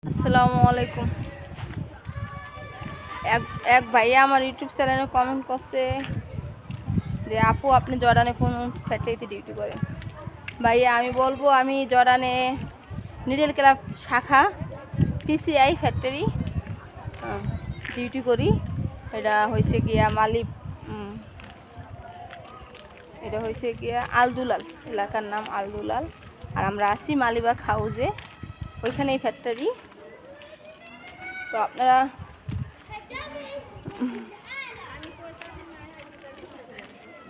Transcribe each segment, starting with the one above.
আসসালামু আলাইকুম। এক ভাইয়া আমার ইউটিউব চ্যানেলে কমেন্ট করছে যে আপু আপনি জর্ডানে কোন ফ্যাক্টরিতে ডিউটি করেন। ভাইয়া আমি বলবো আমি জর্ডানে নিডল ক্লাব শাখা পিসিআই ফ্যাক্টরি ডিউটি করি। এটা হয়েছে গিয়া এটা হয়েছে গিয়া আলদুলাল, এলাকার নাম আলদুলাল। আর আমরা আছি মালিবাগ হাউজে, ওইখানেই ফ্যাক্টরি। তো আপনারা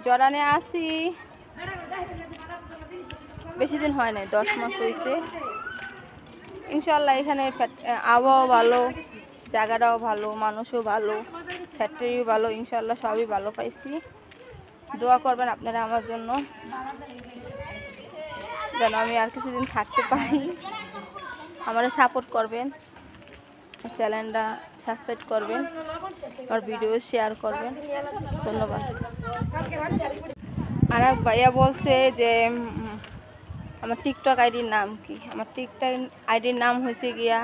জর্ডানে আসি বেশি দিন হয় নাই, 10 মাস হয়েছে। ইনশাল্লাহ এখানে আবহাওয়া ভালো, জায়গাটাও ভালো, মানুষও ভালো, ফ্যাক্টরিও ভালো, ইনশাল্লাহ সবই ভালো পাইছি। দোয়া করবেন আপনারা আমার জন্য, যেন আমি আর কিছুদিন থাকতে পারি। আমারা সাপোর্ট করবেন, চ্যানেলটা সাবস্ক্রাইব করবেন, আমার ভিডিও শেয়ার করবেন। ধন্যবাদ। আর এক ভাইয়া বলছে যে আমার টিকটক আইডির নাম কি। আমার টিকটক আইডির নাম হয়েছে গিয়া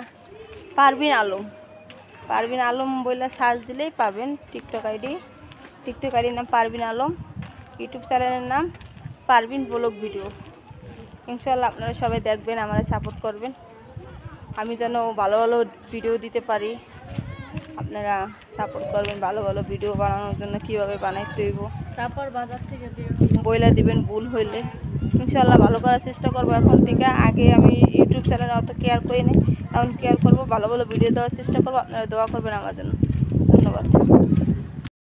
পারভিন আলম। পারভিন আলম বলে সার্চ দিলেই পাবেন টিকটক আইডি। টিকটক আইডির নাম পারভিন আলম, ইউটিউব চ্যানেলের নাম পারভিন ব্লগ ভিডিও। ইনশাল্লাহ আপনারা সবাই দেখবেন, আমারা সাপোর্ট করবেন, আমি যেন ভালো ভালো ভিডিও দিতে পারি। আপনারা সাপোর্ট করবেন, ভালো ভালো ভিডিও বানানোর জন্য কীভাবে বানাইতে হইব তারপর বাজার থেকে বইলা দিবেন ভুল হইলে। ইনশাল্লাহ ভালো করার চেষ্টা করবো এখন থেকে। আগে আমি ইউটিউব চ্যানেলে অত কেয়ার করি না, এখন কেয়ার করবো, ভালো ভালো ভিডিও দেওয়ার চেষ্টা করবো। আপনারা দোয়া করবেন আমার জন্য। ধন্যবাদ।